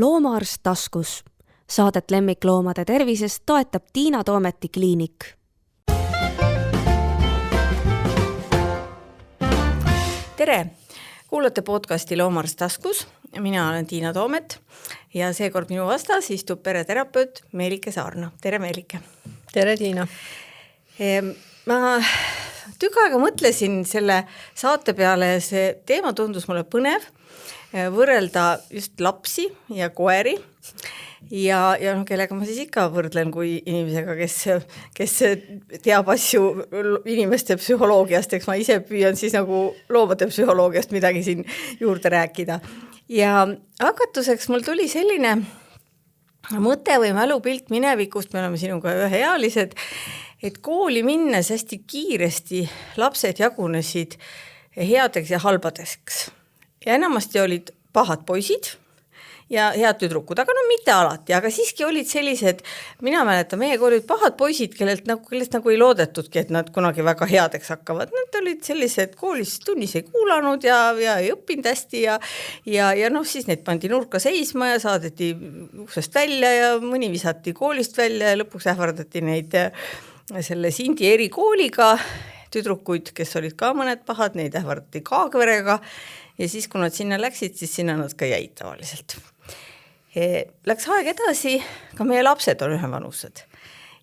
Loomaarst taskus. Saadet lemmikloomade tervisest toetab Tiina Toometi kliinik. Tere! Kuulate podcasti Loomaarst taskus. Mina olen Tiina Toomet ja seekord minu vastas istub pereterapeut Meelike Saarna. Tere Meelike! Tere Tiina! Ma tükk aega mõtlesin selle saate peale ja see teema tundus mulle põnev võrrelda just lapsi ja koeri ja kellega ma siis ikka võrdlen kui inimesega, kes teab asju inimeste psühholoogiast, eks ma ise püüan siis nagu loomade psühholoogiast midagi siin juurde rääkida. Ja hakatuseks mul tuli selline mõte või mälupilt minevikust, me oleme sinuga üheealised, et kooli minnes hästi kiiresti lapsed jagunesid headeks ja halbadeks. Ja enamasti olid pahad poisid ja head tüdrukud, aga mitte alati, aga siiski olid sellised, mina mäletan, meie olid pahad poisid, kellest nagu ei loodetudki, et nad kunagi väga headeks hakkavad. Nad olid sellised, koolis tunnis ei kuulanud ja ei õppinud hästi ja siis neid pandi nurka seisma ja saadeti uksest välja ja mõni visati koolist välja ja lõpuks ähvardati neid selle Sindi erikooliga tüdrukuid, kes olid ka mõned pahad, neid ähvardati kaagverega ja siis, kui nad sinna läksid, siis sinna nad ka jäid tavaliselt. Läks aeg edasi, ka meie lapsed on ühevanused.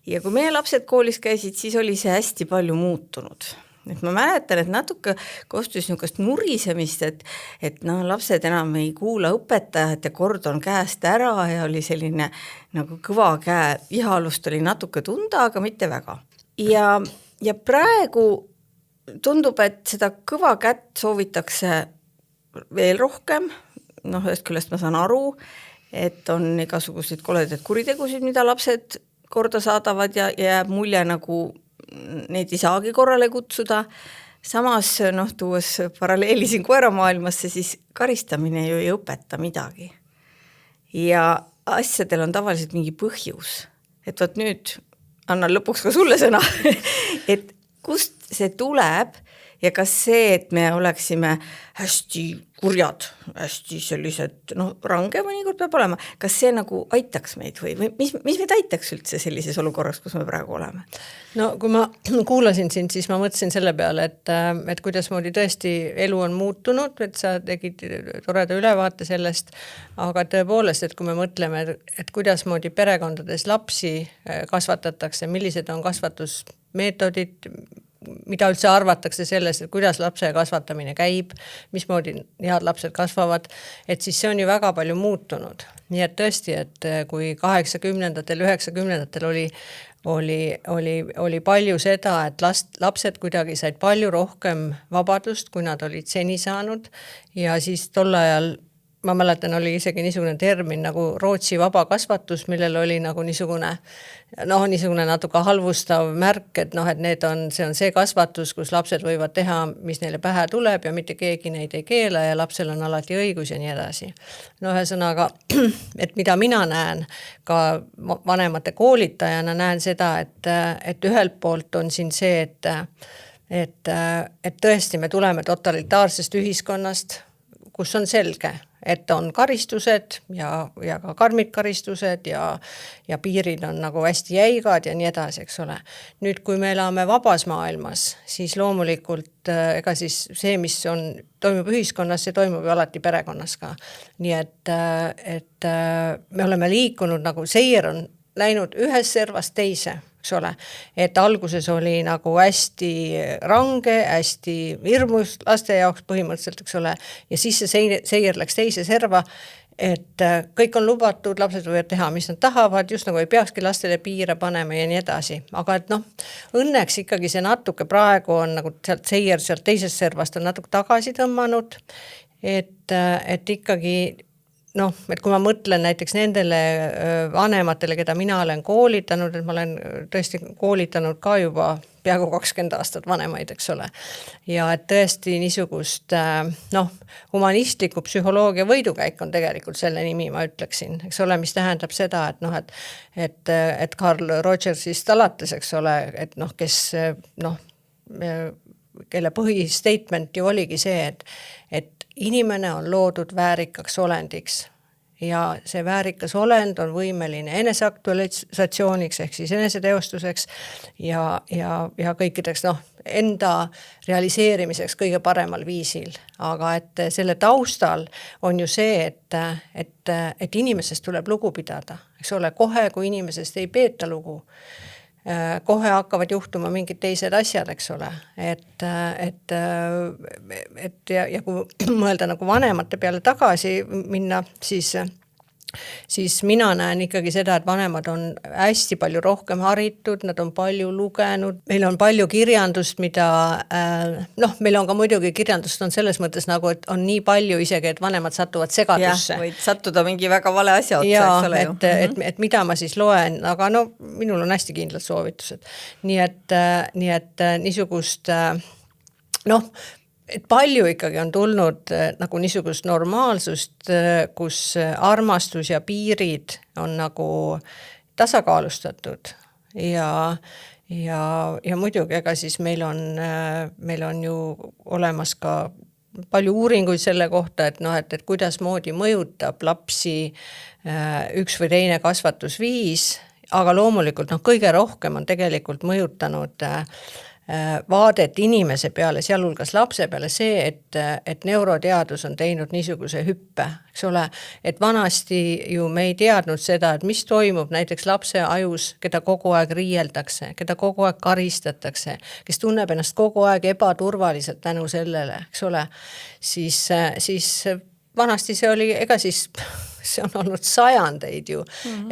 Ja kui meie lapsed koolis käisid, siis oli see hästi palju muutunud. Et ma mäletan, et natuke kostus niisugust nurisemist, et lapsed enam ei kuula õpetajat ja kord on käest ära ja oli selline nagu kõva käe ihalust oli natuke tunda, aga mitte väga. Ja praegu tundub, et seda kõva kätt soovitakse veel rohkem, ühest küljest ma saan aru, et on igasuguseid koledaid kuritegusid, mida lapsed korda saadavad ja jääb mulje nagu neid ei saagi korrale kutsuda. Samas, tuues paralleeli siin koeramaailmasse, siis karistamine ju ei õpeta midagi. Ja asjadel on tavaliselt mingi põhjus. Et võt nüüd annan lõpuks ka sulle sõna, et kust see tuleb ja kas see, et me oleksime hästi kurjad, hästi sellised, range mõnikord peab olema, kas see nagu aitaks meid või mis meid aitaks üldse sellises olukorras, kus me praegu oleme? No kui ma kuulasin sind, siis ma mõtlesin selle peale, et kuidas moodi tõesti elu on muutunud, et sa tegid toreda ülevaate sellest, aga tõepoolest, et kui me mõtleme, et kuidas moodi perekondades lapsi kasvatatakse, millised on kasvatusmeetodid, mida üldse arvatakse sellest, et kuidas lapse kasvatamine käib, mismoodi head lapsed kasvavad, et siis see on ju väga palju muutunud. Nii et tõesti, et kui 80-ndatel, 90-ndatel oli palju seda, et lapsed kuidagi said palju rohkem vabadust, kui nad olid seni saanud ja siis tol ajal ma mäletan, oli isegi niisugune termin nagu Rootsi vaba kasvatus, millel oli nagu niisugune natuke halvustav märk, et see on see kasvatus, kus lapsed võivad teha, mis neile pähe tuleb ja mitte keegi neid ei keela ja lapsel on alati õigus ja nii edasi. Ühesõnaga, et mida mina näen ka vanemate koolitajana, näen seda, et ühelt poolt on siin see, et tõesti me tuleme totalitaarsest ühiskonnast, kus on selge, et on karistused ja ka karmid karistused ja piirid on nagu hästi jäigad ja nii edasi, eks ole. Nüüd, kui me elame vabas maailmas, siis loomulikult ega siis see, mis toimub ühiskonnas, see toimub ju alati perekonnas ka. Nii et me oleme liikunud nagu seier on läinud ühest servast teise, eks ole, et alguses oli nagu hästi range, hästi hirmus laste jaoks põhimõtteliselt, eks ole, ja siis see seier läks teise serva, et kõik on lubatud, lapsed võivad teha, mis nad tahavad, just nagu ei peakski lastele piire panema ja nii edasi. Aga et õnneks ikkagi see natuke praegu on nagu seier sealt teisest servast on natuke tagasi tõmmanud, et ikkagi et kui ma mõtlen näiteks nendele vanematele, keda mina olen koolitanud, et ma olen tõesti koolitanud ka juba peaaegu 20 aastat vanemaid, eks ole. Ja et tõesti niisugust humanistliku psühholoogia võidukäik on tegelikult selle nimi, ma ütleksin, eks ole, mis tähendab seda, et Carl Rogersist alates, eks ole, et kes kelle põhistatement ju oligi see, et inimene on loodud väärikaks olendiks ja see väärikas olend on võimeline eneseaktualisatsiooniks ehk siis eneseteostuseks ja kõikideks enda realiseerimiseks kõige paremal viisil. Aga et selle taustal on ju see, et inimesest tuleb lugu pidada, eks ole, kohe kui inimesest ei peeta lugu, kohe hakkavad juhtuma mingid teised asjad, eks ole, ja kui mõelda nagu vanemate peale tagasi minna, siis mina näen ikkagi seda, et vanemad on hästi palju rohkem haritud, nad on palju lugenud, meil on palju kirjandust, mida meil on ka muidugi kirjandust on selles mõttes nagu, et on nii palju isegi, et vanemad satuvad segadusse. Võid sattuda mingi väga vale asja otsa, eks ole ju. Et mida ma siis loen, aga minul on hästi kindlad soovitused. Nii et niisugust et palju ikkagi on tulnud nagu niisugust normaalsust, kus armastus ja piirid on nagu tasakaalustatud ja muidugi, ega siis meil on ju olemas ka palju uuringuid selle kohta, et kuidas moodi mõjutab lapsi üks või teine kasvatusviis, aga loomulikult kõige rohkem on tegelikult mõjutanud vaadet inimese peale, sealhulgas lapse peale see, et neuroteadus on teinud niisuguse hüppe, eks ole, et vanasti ju me ei teadnud seda, et mis toimub näiteks lapse ajus, keda kogu aeg riieldakse, keda kogu aeg karistatakse, kes tunneb ennast kogu aeg ebaturvaliselt tänu sellele, eks ole, siis vanasti see oli, see on olnud sajandeid ju,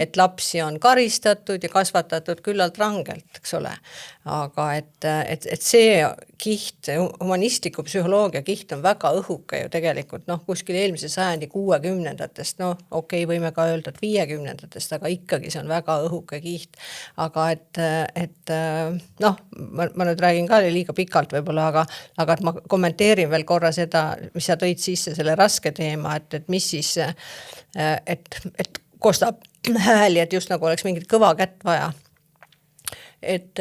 et lapsi on karistatud ja kasvatatud küllalt rangelt, eks ole. Aga et see kiht, humanistliku psühholoogia kiht on väga õhuke ju tegelikult, kuskil eelmise sajandi 60-ndatest, okei, võime ka öelda, et 50-ndatest, aga ikkagi see on väga õhuke kiht. Aga ma nüüd räägin ka liiga pikalt võib-olla, aga et ma kommenteerin veel korra seda, mis sa tõid sisse selle raske teema, et mis siis et kostab hääli, et just nagu oleks mingit kõva kätt vaja. Et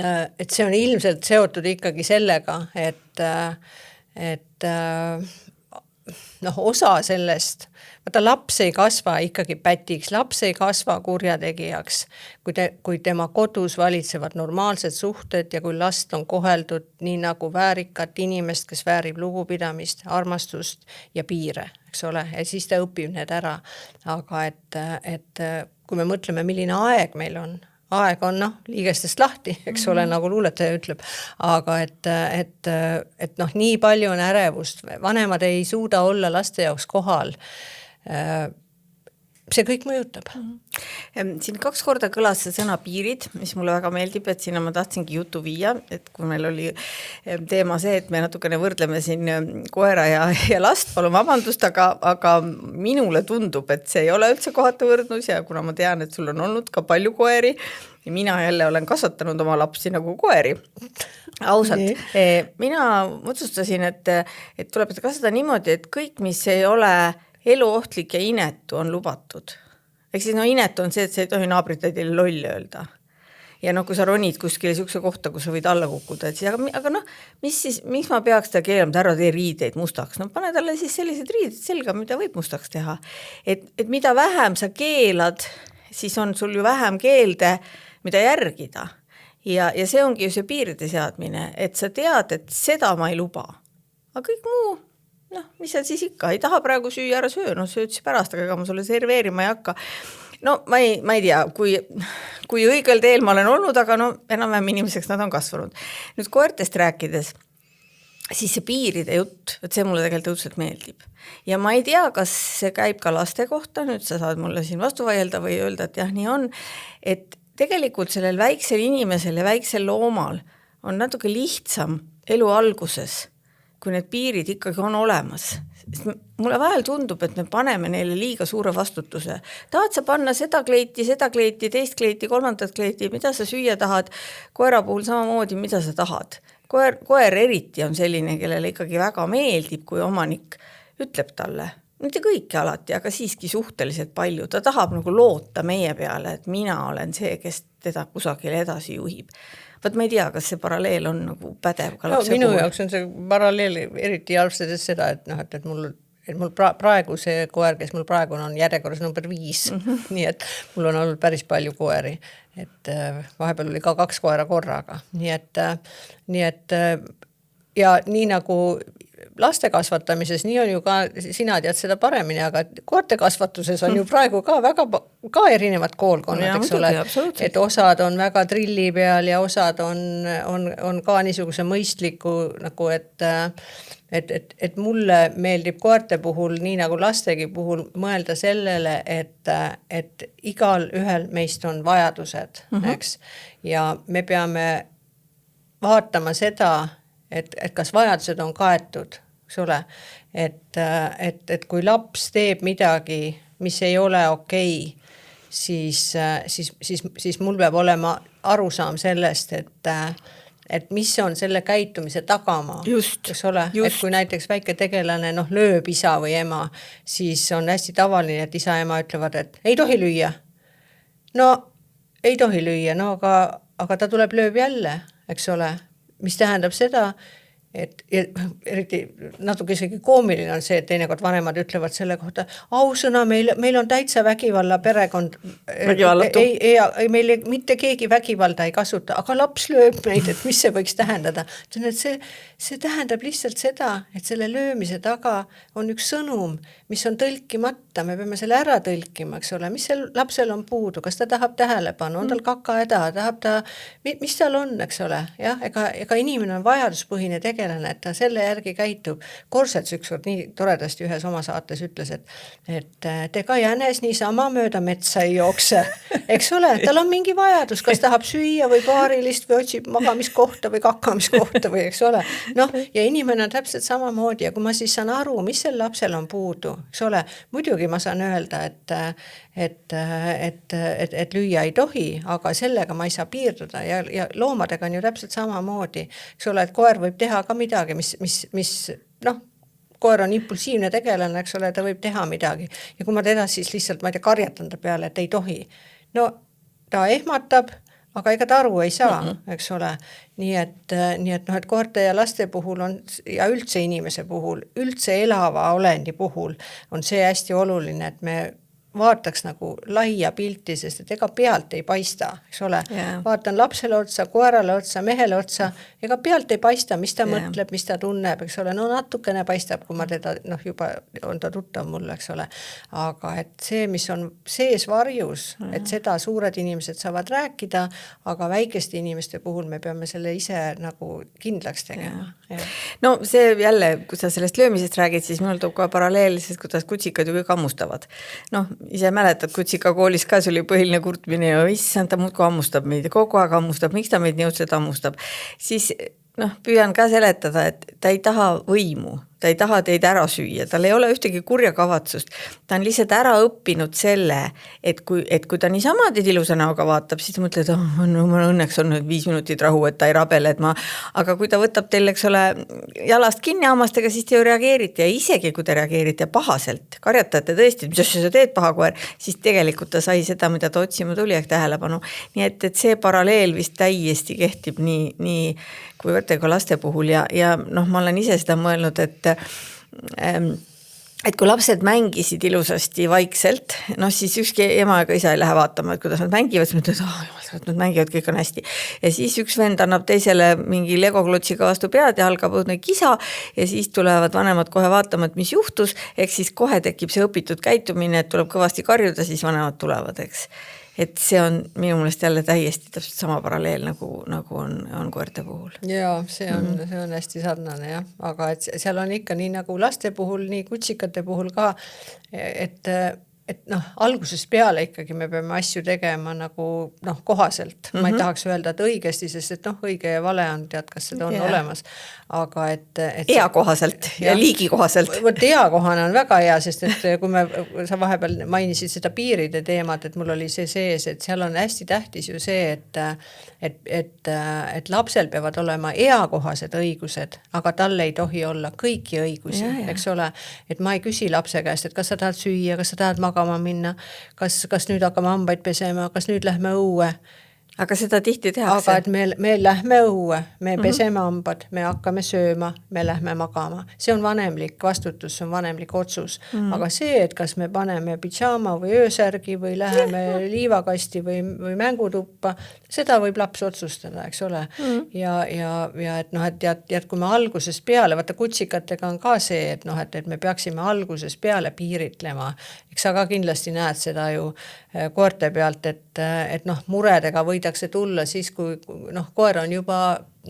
see on ilmselt seotud ikkagi sellega, et osa sellest, laps ei kasva ikkagi pätiks, laps ei kasva kurjategijaks, kui tema kodus valitsevad normaalsed suhted ja kui last on koheldud nii nagu väärikat inimest, kes väärib lugupidamist, armastust ja piire, eks ole, ja siis ta õpib need ära. Aga et kui me mõtleme, milline aeg meil on, aeg on liigestest lahti, eks ole, nagu luuletaja ütleb, aga et nii palju on ärevust, vanemad ei suuda olla laste jaoks kohal, see kõik mõjutab. Siin 2 korda kõlas see sõna piirid, mis mulle väga meeldib, et sinna ma tahtsingi jutu viia, et kui meil oli teema see, et me natukene võrdleme siin koera ja last, palun vabandust, aga minule tundub, et see ei ole üldse kohatu võrdnus ja kuna ma tean, et sul on olnud ka palju koeri ja mina jälle olen kasvatanud oma lapsi nagu koeri, ausalt. Mina otsustasin, et tuleb kasvatada niimoodi, et kõik, mis ei ole eluohtlik ja inetu on lubatud. Ehk siis inetu on see, et sa ei tohi naabritädile loll öelda. Ja kui sa ronid kuskile siukse kohta, kus sa võid alla kukkuda, et siis, aga miks ma peaks ta keelama, et ära tee riideid mustaks? Pane talle siis sellised riided selga, mida võib mustaks teha. Et mida vähem sa keelad, siis on sul ju vähem keelde, mida järgida. Ja see ongi ju see piiride seadmine, et sa tead, et seda ma ei luba. Aga kõik muu, mis sa siis ikka, ei taha praegu süüa, ära söö, sööd siis pärast, aga ma sulle serveerima ei hakka. Ma ei tea, kui õigel teel ma olen olnud, aga enam-vähem inimeseks nad on kasvanud. Nüüd koertest rääkides, siis see piiride jutt, et see mulle tegelikult õudselt meeldib. Ja ma ei tea, kas see käib ka laste kohta, nüüd sa saad mulle siin vastu vaielda või öelda, et jah, nii on, et tegelikult sellel väiksel inimesel ja väiksel loomal on natuke lihtsam elu alguses, kui need piirid ikkagi on olemas. Mulle vahel tundub, et me paneme neile liiga suure vastutuse. Tahad sa panna seda kleiti, teist kleiti, kolmandat kleiti, mida sa süüa tahad, koera puhul samamoodi, mida sa tahad. Koer eriti on selline, kellele ikkagi väga meeldib, kui omanik ütleb talle, mitte kõike alati, aga siiski suhteliselt palju. Ta tahab nagu loota meie peale, et mina olen see, kes teda kusagile edasi juhib. Vaat ma ei tea, kas see paralleel on nagu pädev ka lapse minu jaoks on see paralleel eriti arvestades seda, et mul et mul praegu see koer, kes mul praegu on järjekorras number 5, nii et mul on olnud päris palju koeri, et vahepeal oli ka 2 koera korraga, nii et ja nii nagu laste kasvatamises, nii on ju ka, sina tead seda paremini, aga koerte kasvatuses on ju praegu ka väga ka erinevad koolkonnad, eks ole, et osad on väga trilli peal ja osad on ka niisuguse mõistliku nagu, et mulle meeldib koerte puhul, nii nagu lastegi puhul, mõelda sellele, et igal ühel meist on vajadused, eks, ja me peame vaatama seda, et kas vajadused on kaetud, eks ole, et kui laps teeb midagi, mis ei ole okei, siis mul peab olema arusaam sellest, et mis on selle käitumise tagamaa, eks ole, et kui näiteks väike tegelane lööb isa või ema, siis on hästi tavaline, et isa ja ema ütlevad, et ei tohi lüüa. No ei tohi lüüa, no aga ta tuleb lööb jälle, eks ole, mis tähendab seda, et eriti natuke isegi koomiline on see, et teinekord vanemad ütlevad selle kohta, ausõna, meil on täitsa vägivalla perekond. Vägivallatu. Ei, meil mitte keegi vägivalda ei kasuta, aga laps lööb meid, et mis see võiks tähendada. See tähendab lihtsalt seda, et selle löömise taga on üks sõnum, mis on tõlkimata, me peame selle ära tõlkima, eks ole, mis sel lapsel on puudu, kas ta tahab tähelepanu, on tal kakahäda, tahab ta, mis tal on, eks ole, jah, ega inimene on vajaduspõhine tegelane, et ta selle järgi käitub. Korsets ükskord nii toredasti ühes oma saates ütles, et ega jänes niisama mööda metsa ei jookse, eks ole, tal on mingi vajadus, kas tahab süüa või paarilist või otsib magamiskohta või kakamiskohta või eks ole, ja inimene on täpselt samamoodi ja kui ma siis saan aru, mis sel lapsel on puudu, eks ole, muidugi ma saan öelda, et lüüa ei tohi, aga sellega ma ei saa piirduda ja loomadega on ju täpselt samamoodi, eks ole, et koer võib teha ka midagi, mis koer on impulsiivne tegelane, eks ole, ta võib teha midagi ja kui ma teda siis lihtsalt, ma ei tea, karjatan ta peale, et ei tohi, no ta ehmatab, aga ega ta aru ei saa, eks ole. Nii et koerte ja laste puhul on, ja üldse inimese puhul, üldse elava olendi puhul on see hästi oluline, et me vaataks nagu laia pilti, sest et ega pealt ei paista, eks ole. Vaatan lapsele otsa, koerale otsa, mehele otsa, ega pealt ei paista, mis ta mõtleb, mis ta tunneb, eks ole. No natukene paistab, kui ma teda, juba on ta tuttav mulle, eks ole. Aga et see, mis on sees varjus, et seda suured inimesed saavad rääkida, aga väikeste inimeste puhul me peame selle ise nagu kindlaks tegema. No see jälle, kui sa sellest löömisest räägid, siis minul toob ka paralleelselt, kuidas kutsikad ju kõik hammustavad. Ise mäletad, kutsika koolis ka see oli põhiline kurtmine ja issand, ta muudku hammustab meid ja kogu aeg hammustab, miks ta meid nii otseselt hammustab. Siis püüan ka seletada, et ta ei taha võimu, ta ei taha teid ära süüa, tal ei ole ühtegi kurja kavatsust. Ta on lihtsalt ära õppinud selle, et kui ta niisama teid ilusa näoga vaatab, siis ta mõtled, mul õnneks on 5 minutit rahu, et ta ei rabele, aga kui ta võtab teil, eks ole, jalast kinni hammastega, siis te ju reageerite ja isegi kui te reageerite pahaselt, karjatate tõesti, mis sa teed paha koer, siis tegelikult ta sai seda, mida ta otsima tuli, ehk tähelepanu. Nii et see paralleel vist täiesti kehtib nii kui võrtega laste puhul ja ma olen ise seda mõelnud, et kui lapsed mängisid ilusasti vaikselt, siis ükski ema ega isa ei lähe vaatama, et kuidas nad mängivad, siis mõtled, nad mängivad, kõik on hästi. Ja siis üks vend annab teisele mingi legoklotsiga vastu pead ja algab õudne kisa ja siis tulevad vanemad kohe vaatama, et mis juhtus, ehk siis kohe tekib see õpitud käitumine, et tuleb kõvasti karjuda, siis vanemad tulevad, eks. Et see on minu meelest jälle täiesti täpselt sama paralleel, nagu on koerte puhul. Jaa, see on hästi sarnane, jah. Aga et seal on ikka nii nagu laste puhul, nii kutsikate puhul ka, et algusest peale ikkagi me peame asju tegema nagu kohaselt. Ma ei tahaks öelda, et õigesti, sest et õige ja vale on, tead, kas seda on olemas. Aga et eakohaselt ja liigikohaselt. Eakohane on väga hea, sest et kui sa vahepeal mainisid seda piiride teemat, et mul oli see sees, et seal on hästi tähtis ju see, et lapsel peavad olema eakohased õigused, aga tal ei tohi olla kõiki õigusi, eks ole. Et ma ei küsi lapse käest, et kas sa tahad süüa, kas sa tahad magama minna, kas nüüd hakkame hambaid pesema, kas nüüd lähme õue. aga seda tihti tehakse. Aga et me lähme õue, me peseme hambad, me hakkame sööma, me lähme magama. See on vanemlik vastutus, see on vanemlik otsus. Aga see, et kas me paneme pidžaama või öösärgi või läheme liivakasti või mängutuppa, seda võib laps otsustada, eks ole. Ja et noh, et kui me algusest peale, vaata kutsikatega on ka see, et noh, et me peaksime algusest peale piiritlema. Eks sa ka kindlasti näed seda ju koerte pealt, et noh, muredega võidakse tulla siis, kui noh, koer on juba,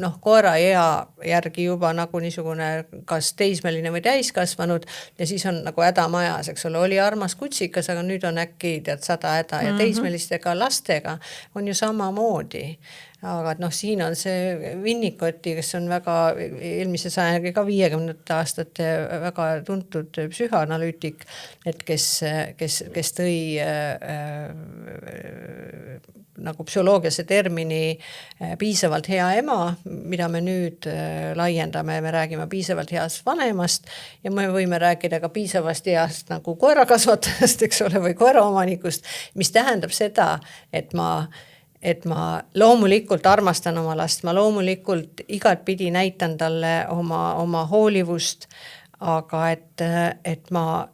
noh, koera ea järgi juba nagu niisugune kas teismeline või täiskasvanud ja siis on nagu hädamajas, eks ole, oli armas kutsikas, aga nüüd on äkki 100 häda ja teismelistega lastega on ju samamoodi. Aga noh, siin on see Winnicoti, kes on väga eelmise sajandi ka 50 aastate väga tuntud psühhoanalüütik, et kes tõi nagu psühholoogiasse termini piisavalt hea ema, mida me nüüd laiendame, me räägime piisavalt heast vanemast ja me võime rääkida ka piisavast heast nagu koerakasvatajast, eks ole, või koeraomanikust, mis tähendab seda, et ma loomulikult armastan oma last, ma loomulikult igat pidi näitan talle oma hoolivust, aga et ma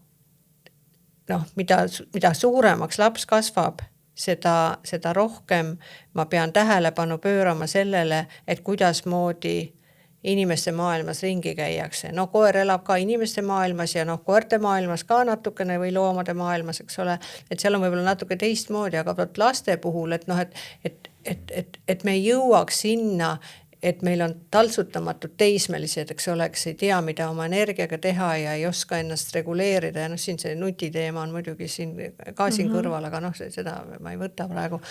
noh, mida suuremaks laps kasvab, seda rohkem ma pean tähelepanu pöörama sellele, et kuidas moodi inimeste maailmas ringi käiakse. No koer elab ka inimeste maailmas ja noh, koerte maailmas ka natukene või loomade maailmas, eks ole, et seal on võib-olla natuke teistmoodi, aga laste puhul, et noh, et me jõuaks sinna, et meil on taltsutamatud teismelised, eks ole, kes ei tea, mida oma energiaga teha ja ei oska ennast reguleerida ja noh, siin see nutiteema on muidugi siin kõrval, aga noh, seda ma ei võta praegu,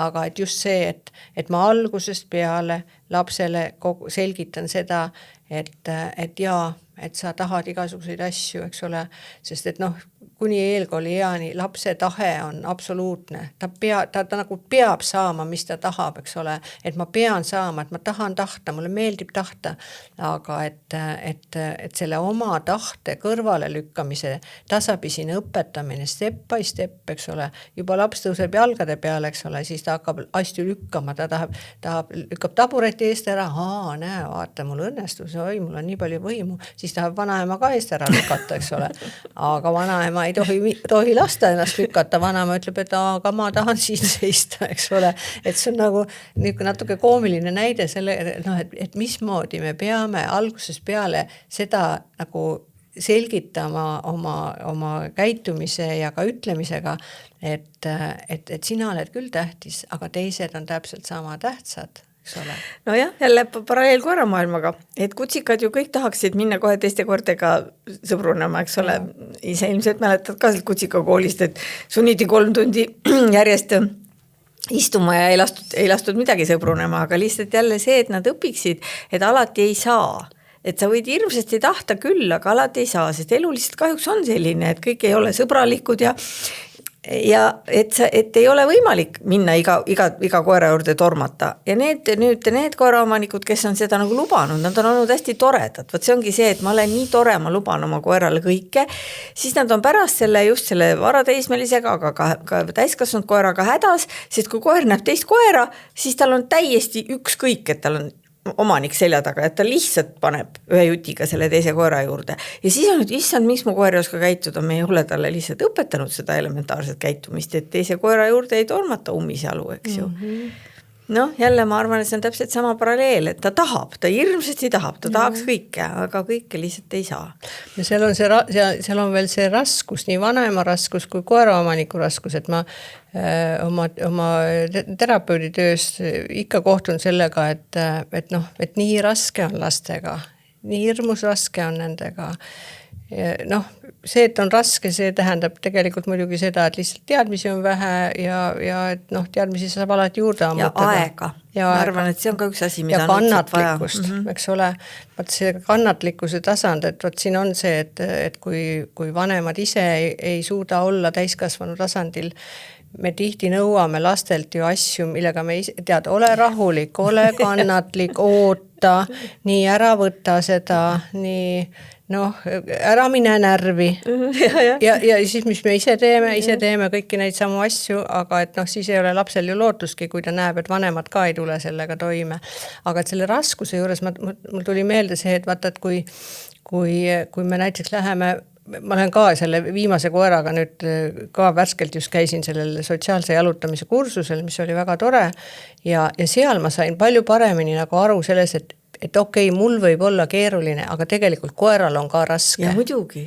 aga et just see, et ma algusest peale lapsele selgitan seda, et jaa, et sa tahad igasuguseid asju, eks ole, sest et noh, kuni eelkooli eani lapse tahe on absoluutne. Ta nagu peab saama, mis ta tahab, eks ole, et ma pean saama, et ma tahan tahta, mulle meeldib tahta, aga et selle oma tahte kõrvale lükkamise tasapisi õpetamine step by step, eks ole, juba laps tõuseb jalgade peale, eks ole, siis ta hakkab asju lükkama, ta lükkab tabureti eest ära, näe, vaata, mul õnnestus, oi, mul on nii palju võimu, siis tahab vanaema ka eest ära lükata, eks ole, aga vanaema ei tohi lasta ennast lükata, vanaema ütleb, et aga ma tahan siin seista, eks ole, et see on nagu natuke koomiline näide selle, noh, et mismoodi me peame algusest peale seda nagu selgitama oma käitumise ja ka ütlemisega, et sina oled küll tähtis, aga teised on täpselt sama tähtsad. No jah, jälle paralleel koeramaailmaga, et kutsikad ju kõik tahaksid minna kohe teiste koertega sõbrunema, eks ole, ise ilmselt mäletad ka kutsikakoolist, et sunniti 3 tundi järjest istuma ja ei lastud midagi sõbrunema, aga lihtsalt jälle see, et nad õpiksid, et alati ei saa. Et sa võid hirmsasti tahta küll, aga alati ei saa, sest elu lihtsalt kahjuks on selline, et kõik ei ole sõbralikud ja et ei ole võimalik minna iga koera juurde tormata. Ja need koeraomanikud, kes on seda nagu lubanud, nad on olnud hästi toredad. Võt see ongi see, et ma olen nii tore, ma luban oma koerale kõike, siis nad on pärast selle varateismelisega, aga ka täiskasvanud koeraga hädas, sest kui koer näeb teist koera, siis tal on täiesti ükskõik, et tal on omanik selja taga, et ta lihtsalt paneb ühe jutiga selle teise koera juurde. Ja siis on nüüd, issand, miks mu koer ei oska käituda, me ei ole talle lihtsalt õpetanud seda elementaarset käitumist, et teise koera juurde ei tormata ummisjalu, eks ju. Noh, jälle ma arvan, et see on täpselt sama paralleel, et ta hirmsasti tahab, ta tahaks kõike, aga kõike lihtsalt ei saa. Ja seal on veel see raskus, nii vanaema raskus kui koeraomaniku raskus, et ma oma terapeudi töös ikka kohtun sellega, et nii raske on lastega, nii hirmus raske on nendega. Noh, see, et on raske, see tähendab tegelikult muidugi seda, et lihtsalt teadmisi on vähe ja et noh, teadmisi saab alati juurde ammutada. Ja aega. Ma arvan, et see on ka üks asi, mida ja kannatlikkust, eks ole. Vaat see kannatlikkuse tasand, et vaat siin on see, et kui vanemad ise ei suuda olla täiskasvanu tasandil, me tihti nõuame lastelt ju asju, millega me tead, ole rahulik, ole kannatlik, oota, nii ära võtta seda, nii noh, ära mine närvi ja siis, mis me ise teeme kõiki neid samu asju, aga et noh, siis ei ole lapsel ju lootustki, kui ta näeb, et vanemad ka ei tule sellega toime. Aga et selle raskuse juures mul tuli meelde see, et vaata, et kui me näiteks läheme, ma olen ka selle viimase koeraga nüüd ka värskelt just käisin sellel sotsiaalse jalutamise kursusel, mis oli väga tore ja seal ma sain palju paremini nagu aru selles, et okei, mul võib olla keeruline, aga tegelikult koeral on ka raske. Ja muidugi.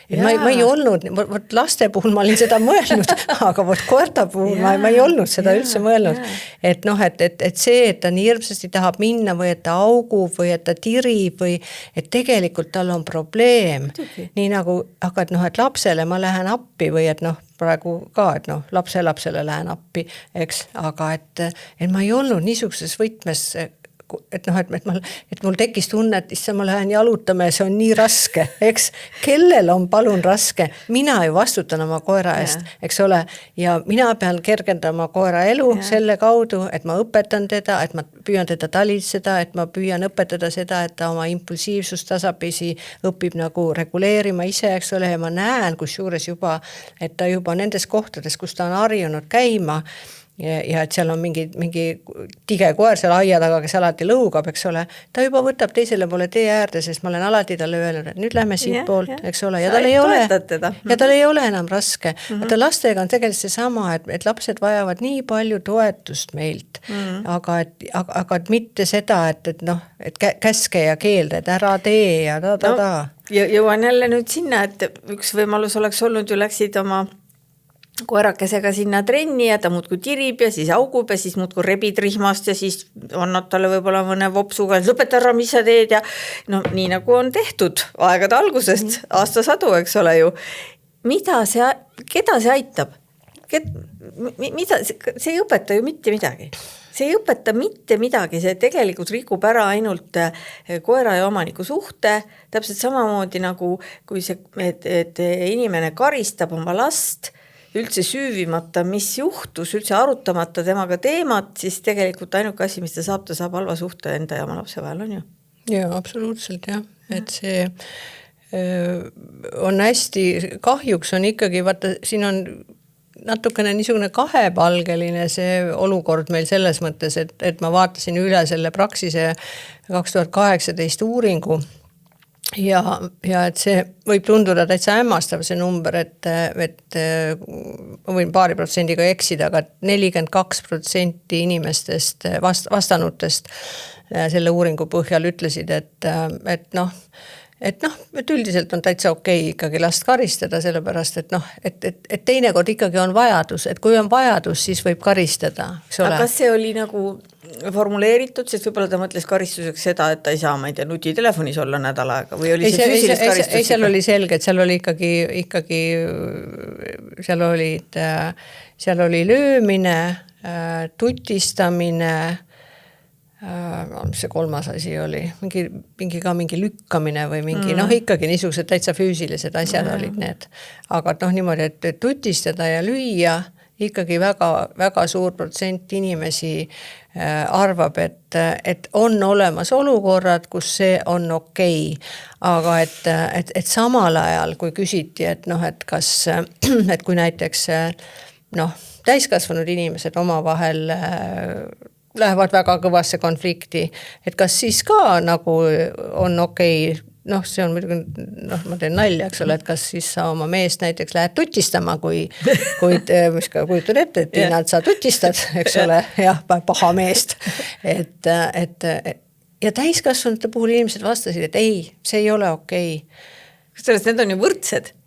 Et ma ei olnud, võt laste puhul ma olin seda mõelnud, aga võt koerta puhul ma ei olnud seda üldse mõelnud. Et noh, et see, et ta nii hirmsasti tahab minna või et ta augub või et ta tirib või et tegelikult tal on probleem. Nii nagu, aga et noh, et lapsele ma lähen appi või et noh, praegu ka, et noh, lapsele lähen appi, eks, aga et ma ei olnud niisuguses võtmes et noh, et mul tekkis tunne, et issa ma lähen jalutama ja see on nii raske, eks, kellel on palun raske, mina ju vastutan oma koera eest, eks ole, ja mina pean kergendama koera elu selle kaudu, et ma õpetan teda, et ma püüan teda talitseda, et ma püüan õpetada seda, et ta oma impulsiivsust tasapisi õpib nagu reguleerima ise, eks ole, ja ma näen kusjuures juba, et ta juba nendes kohtades, kus ta on harjunud käima, ja et seal on mingi tige koer seal aia taga, kes alati lõugab, eks ole, ta juba võtab teisele poole tee äärde, sest ma olen alati talle öelnud, et nüüd lähme siit poolt, eks ole, ja tal ei ole enam raske. Vaata lastega on tegelikult seesama, et lapsed vajavad nii palju toetust meilt, aga et mitte seda, et noh, et käske ja keelde, et ära tee ja ta. Jõuan jälle nüüd sinna, et üks võimalus oleks olnud ju läksid oma koerakesega sinna trenni ja ta muudku tirib ja siis augub ja siis muudku rebid rihmast ja siis annab talle võib-olla mõne vopsuga, lõpeta ära, mis sa teed ja no nii nagu on tehtud aegade algusest, aastasadu, eks ole ju. Keda see aitab? See ei õpeta ju mitte midagi. See ei õpeta mitte midagi, see tegelikult rikub ära ainult koera ja omaniku suhte, täpselt samamoodi nagu kui see, et inimene karistab oma last, üldse süüvimata, mis juhtus, üldse arutamata temaga teemat, siis tegelikult ainuke asi, mis ta saab halva suhte enda ja oma lapse vahel on ju. Jaa, absoluutselt jah, et see on hästi, kahjuks on ikkagi, vaata, siin on natukene niisugune kahepalgeline see olukord meil selles mõttes, et ma vaatasin üle selle Praxise 2018 uuringu, ja et see võib tunduda täitsa hämmastav see number, et ma võin 2% eksida, aga 42% inimestest vastanutest selle uuringu põhjal ütlesid, et üldiselt on täitsa okei ikkagi last karistada, sellepärast, et noh, et teinekord ikkagi on vajadus, et kui on vajadus, siis võib karistada. Aga kas see oli nagu formuleeritud, sest võib-olla ta mõtles karistuseks seda, et ta ei saa, ma ei tea, nutitelefonis olla nädal aega või oli see füüsilist karistus? Ei, seal oli selge, et seal oli ikkagi seal oli löömine, tutistamine, mis see kolmas asi oli, mingi lükkamine või mingi, noh ikkagi niisugused täitsa füüsilised asjad olid need. Aga noh niimoodi, et tutistada ja lüüa, ikkagi väga, väga suur protsent inimesi arvab, et on olemas olukorrad, kus see on okei. Aga et samal ajal, kui küsiti, et noh, et kas, et kui näiteks noh, täiskasvanud inimesed omavahel lähevad väga kõvasse konflikti, et kas siis ka nagu on okei, noh, see on muidugi, noh, ma teen nalja, eks ole, et kas siis sa oma meest näiteks lähed tutistama, kui mis ka kujutan ette, et Tiina, et sa tutistad, eks ole, jah, paha meest. Ja täiskasvanute puhul inimesed vastasid, et ei, see ei ole okei. Sellest need on ju võrdsed.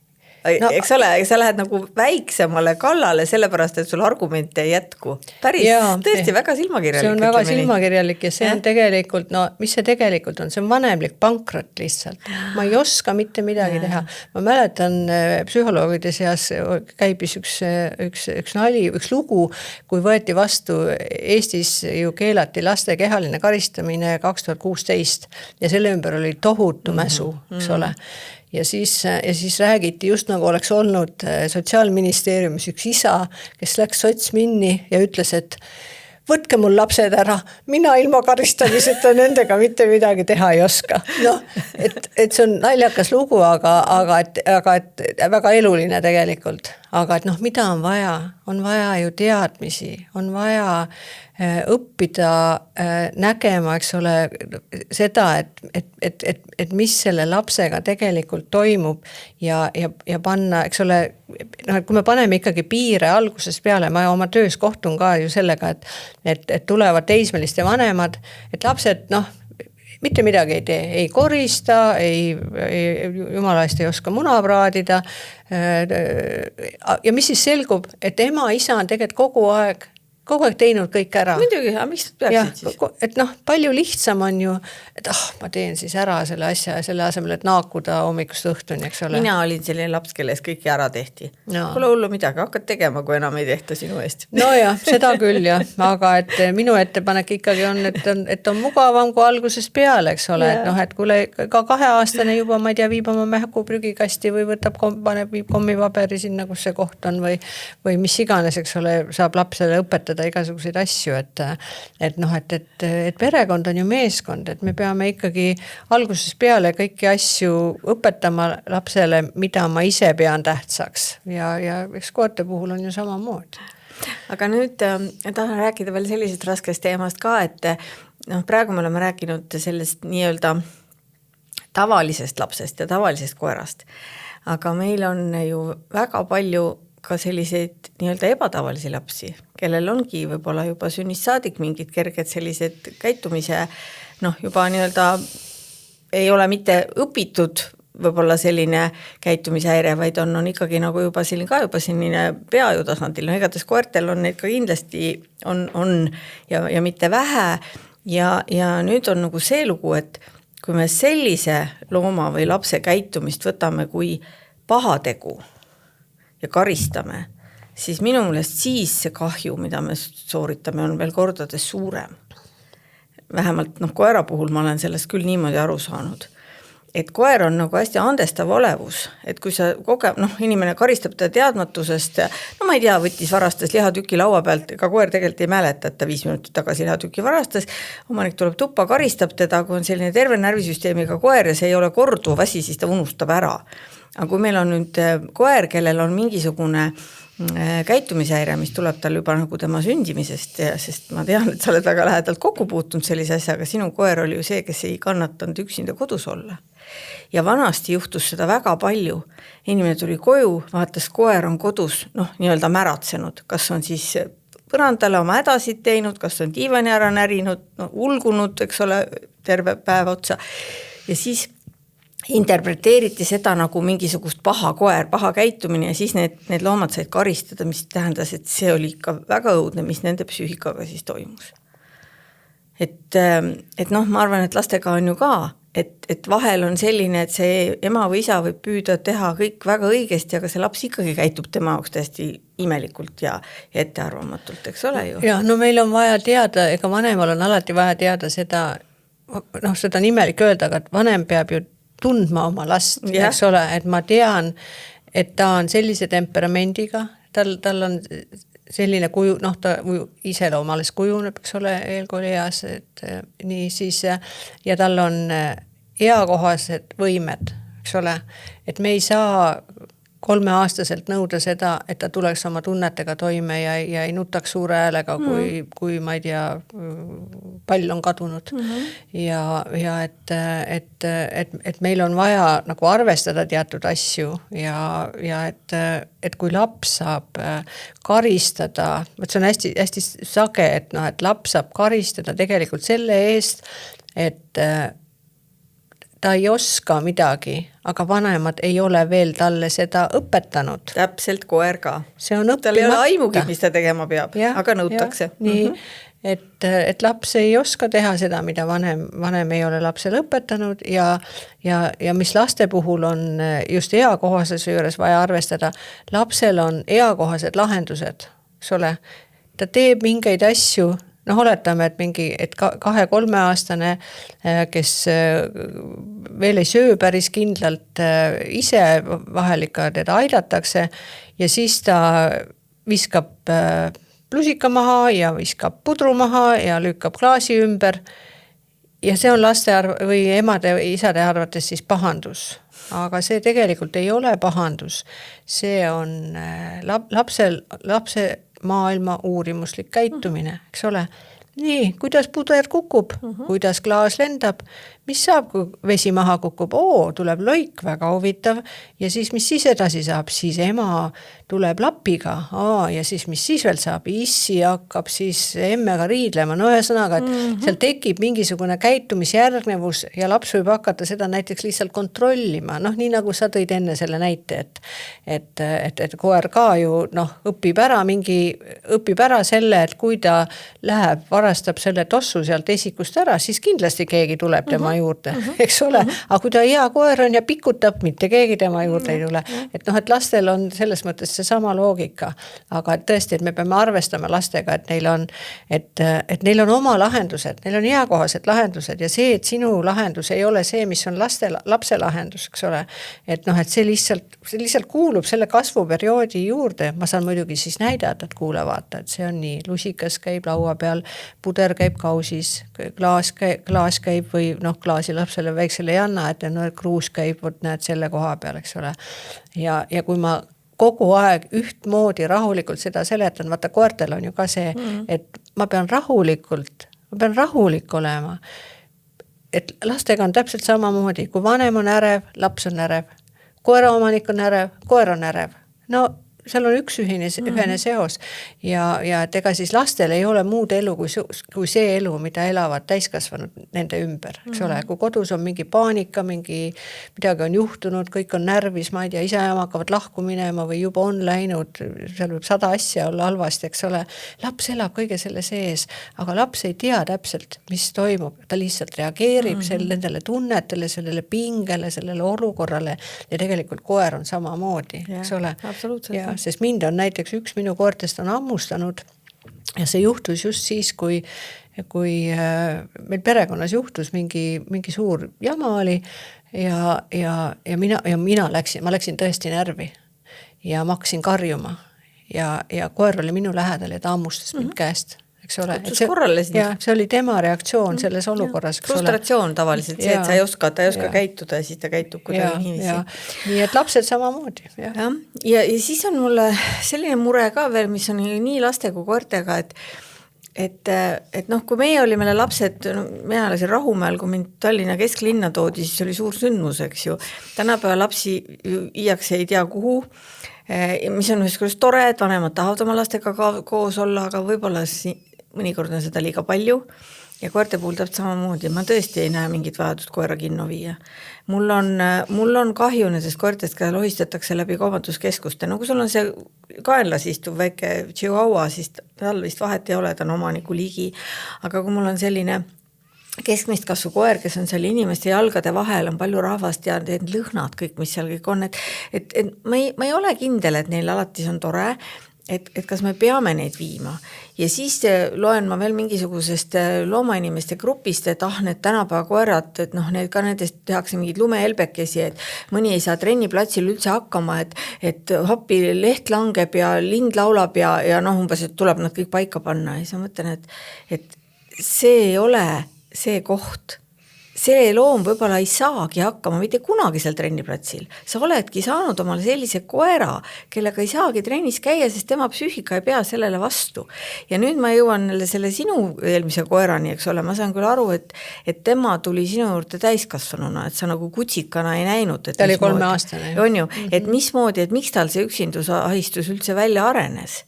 No, eks ole, sa lähed nagu väiksemale kallale, sellepärast, et sul argumente ei jätku. Päris tõesti väga silmakirjalik. See on väga silmakirjalik ja see on tegelikult, no mis see tegelikult on? See on vanemlik pankrot lihtsalt. Ma ei oska mitte midagi teha. Ma mäletan, psühholoogide seas käibis üks nali, üks lugu, kui võeti vastu Eestis ju keelati laste kehaline karistamine 2016 ja selle ümber oli tohutu mäsu, eks ole. Ja siis räägiti just nagu oleks olnud Sotsiaalministeeriumis üks isa, kes läks sotsminni ja ütles, et võtke mul lapsed ära, mina ilma karistamiseta nendega mitte midagi teha ei oska. Noh, et see on naljakas lugu, aga et väga eluline tegelikult. Aga et noh, mida on vaja ju teadmisi, on vaja õppida nägema, eks ole, seda, et mis selle lapsega tegelikult toimub ja panna, eks ole, noh, et kui me paneme ikkagi piire algusest peale, ma oma töös kohtun ka ju sellega, et tulevad teismeliste vanemad, et lapsed, noh, mitte midagi ei tee, ei korista, jumala eest ei oska muna praadida. Ja mis siis selgub, et ema, isa on tegelikult kogu aeg teinud kõik ära. Muidugi, aga miks peaksid siis? Et noh, palju lihtsam on ju, et ma teen siis ära selle asja ja selle asemel, et naakuda hommikust õhtuni, eks ole. Mina olin selline laps, kelles kõiki ära tehti. Pole hullu midagi, hakkad tegema, kui enam ei tehta sinu eest. No jah, seda küll jah, aga et minu ettepanek ikkagi on, et on mugavam kui algusest peale, eks ole, et noh, et kuule ka 2-aastane juba, ma ei tea, viib oma mähku prügikasti või viib kommipaberi sinna, kus see koht on või mis iganes, eks ole, saab lapsele õpetada igasuguseid asju, et noh, et perekond on ju meeskond, et me peame ikkagi algusest peale kõiki asju õpetama lapsele, mida ma ise pean tähtsaks ja eks koerte puhul on ju samamoodi. Aga nüüd tahan rääkida veel sellisest raskest teemast ka, et noh, praegu me oleme rääkinud sellest nii-öelda tavalisest lapsest ja tavalisest koerast, aga meil on ju väga palju ka selliseid nii-öelda ebatavalisi lapsi, kellel ongi võib-olla juba sünnist saadik mingid kerged sellised käitumise, noh, juba nii-öelda ei ole mitte õpitud võib-olla selline käitumishäire, vaid on ikkagi nagu juba selline peaju tasandil, no igatahes koertel on neid ka kindlasti on ja mitte vähe ja nüüd on nagu see lugu, et kui me sellise looma või lapse käitumist võtame kui pahategu ja karistame, siis minu meelest siis see kahju, mida me sooritame, on veel kordades suurem. Vähemalt koera puhul ma olen sellest küll niimoodi aru saanud. Et koer on nagu hästi andestav olevus, et kui sa inimene karistab ta teadmatusest, no ma ei tea, võttis varastas lihatüki laua pealt, ega koer tegelikult ei mäleta, et ta 5 minutit tagasi lihatüki varastas, omanik tuleb tuppa, karistab teda, kui on selline terve närvisüsteemiga koer ja see ei ole korduv asi, siis ta unustab ära. Aga kui meil on nüüd koer, kellel on mingisugune käitumishäire, mis tuleb tal juba nagu tema sündimisest, sest ma tean, et sa oled väga lähedalt kokku puutunud sellise asja, aga sinu koer oli ju see, kes ei kannatanud üksinda kodus olla. Ja vanasti juhtus seda väga palju. Inimene tuli koju, vaatas, koer on kodus, nii-öelda märatsenud, kas on siis põrandale oma hädasid teinud, kas on diivani ära närinud, ulgunud, eks ole, terve päev otsa. Ja siis interpreteeriti seda nagu mingisugust paha koer, paha käitumine ja siis need loomad said karistada, mis tähendas, et see oli ikka väga õudne, mis nende psüühikaga siis toimus. Et ma arvan, et lastega on ju ka, et vahel on selline, et see ema või isa võib püüda teha kõik väga õigesti, aga see laps ikkagi käitub tema jaoks täiesti imelikult ja ettearvamatult, eks ole ju? Ja, no meil on vaja teada, ega vanemal on alati vaja teada seda, seda on imelik öelda, aga vanem peab ju tundma oma last, eks ole, et ma tean, et ta on sellise temperamendiga, tal on selline kuju, ta iseloomales kujuneb, eks ole, eelkoolieas, et nii siis, ja tal on eakohased võimed, eks ole, et me ei saa 3-aastaselt nõuda seda, et ta tuleks oma tunnetega toime ja ei nutaks suure häälega, kui ma ei tea, pall on kadunud. Ja et meil on vaja nagu arvestada teatud asju ja et kui laps saab karistada, see on hästi, hästi sage, et laps saab karistada tegelikult selle eest, et ta ei oska midagi, aga vanemad ei ole veel talle seda õpetanud. Täpselt koer ka. See on õppimata. Tal ei ole aimugi, mis ta tegema peab, aga nõutakse. Nii, et laps ei oska teha seda, mida vanem ei ole lapsele õpetanud ja mis laste puhul on just eakohasesse juures vaja arvestada, lapsel on eakohased lahendused, eks ole, ta teeb mingeid asju, oletame, et 2-3-aastane, kes veel ei söö päris kindlalt, ise vahel ikka teda aidatakse ja siis ta viskab lusika maha ja viskab pudru maha ja lükkab klaasi ümber. Ja see on laste või emade või isade arvates siis pahandus. Aga see tegelikult ei ole pahandus. See on lapse maailma uurimuslik käitumine, eks ole. Nii, kuidas puder kukub, kuidas klaas lendab, mis saab, kui vesi maha kukub, tuleb loik, väga huvitav, ja siis mis siis edasi saab, siis ema tuleb lapiga, ja siis mis siis veel saab, issi hakkab siis emmega riidlema, no ühesõnaga, et seal tekib mingisugune käitumisjärgnevus ja laps võib hakata seda näiteks lihtsalt kontrollima, noh nii nagu sa tõid enne selle näite, et koer ka ju õpib ära selle, et kui ta läheb, varastab selle tossu sealt esikust ära, siis kindlasti keegi tuleb tema juurde, eks ole, aga kui ta hea koer on ja pikutab, mitte keegi tema juurde ei tule, et lastel on selles mõttes see sama loogika, aga tõesti, et me peame arvestama lastega, et neil on oma lahendused, neil on heakohased lahendused ja see, et sinu lahendus ei ole see, mis on lapse lahendus, eks ole, et see lihtsalt kuulub selle kasvuperioodi juurde, ma saan muidugi siis näidata, et kuule vaata, et see on nii, lusikas käib laua peal, puder käib kausis, klaas käib või klaasi lapsele väiksele ei anna, et kruus käib, näed selle koha peal, eks ole. Ja kui ma kogu aeg ühtmoodi rahulikult seda seletan, vaata koertel on ju ka see, et ma pean rahulik olema. Et lastega on täpselt samamoodi, kui vanem on ärev, laps on ärev, koeraomanik on ärev, koer on ärev. No seal on üks ühine seos ja et ega siis lastel ei ole muud elu kui see elu, mida elavad täiskasvanud nende ümber, eks ole, kui kodus on mingi paanika, midagi on juhtunud, kõik on närvis, ma ei tea, isa ja ema hakkavad lahku minema või juba on läinud, seal võib 100 asja olla halvasti, eks ole, laps elab kõige selle sees, aga laps ei tea täpselt, mis toimub, ta lihtsalt reageerib nendele tunnetele, sellele pingele, sellele olukorrale ja tegelikult koer on samamoodi, eks ole. Absoluutselt. Sest mind on näiteks üks minu koertest on ammustanud ja see juhtus just siis, kui meil perekonnas juhtus mingi suur jama oli ja mina läksin tõesti närvi ja ma hakkasin karjuma ja koer oli minu lähedal ja ta ammustas mind käest. Eks ole, see oli tema reaktsioon selles olukorras. Frustratsioon tavaliselt, see, et ta ei oska käituda ja siis ta käitub kuidagi niiviisi. Nii et lapsed samamoodi. Ja siis on mulle selline mure ka veel, mis on nii laste kui koertega, et kui meie olime lapsed, mina elasin Rahumäel, kui mind Tallinna kesklinna toodi, siis oli suur sündmus, eks ju. Tänapäeva lapsi iiakse ei tea kuhu, mis on ühes tore, et vanemad tahavad oma lastega koos olla, aga võib-olla mõnikord on seda liiga palju ja koerte puhul täpselt samamoodi. Ma tõesti ei näe mingit vajadust koera kinno viia. Mul on kahju nendest koertest, keda lohistatakse läbi kaubanduskeskuste. No kui sul on see kaenlas istuv väike chihuahua, siis tal vist vahet ei ole, ta on omaniku ligi. Aga kui mul on selline keskmist kasvu koer, kes on seal inimeste jalgade vahel, on palju rahvast ja need lõhnad kõik, mis seal kõik on, et ma ei ole kindel, et neil alati on tore, et kas me peame neid viima. Ja siis loen ma veel mingisugusest loomainimeste grupist, et need tänapäeva koerad, et need ka nendest tehakse mingid lumehelbekesi, et mõni ei saa trenniplatsil üldse hakkama, et happi leht langeb ja lind laulab ja umbes, et tuleb nad kõik paika panna. Ja siis ma mõtlen, et see ei ole see koht. See loom võib-olla ei saagi hakkama mitte kunagi seal trenniplatsil. Sa oledki saanud omale sellise koera, kellega ei saagi trennis käia, sest tema psüühika ei pea sellele vastu. Ja nüüd ma jõuan selle sinu eelmise koerani, eks ole, ma saan küll aru, et tema tuli sinu juurde täiskasvanuna, et sa nagu kutsikana ei näinud. Ta oli 3-aastane. On ju, et mismoodi, et miks tal see üksindusahistus üldse välja arenes?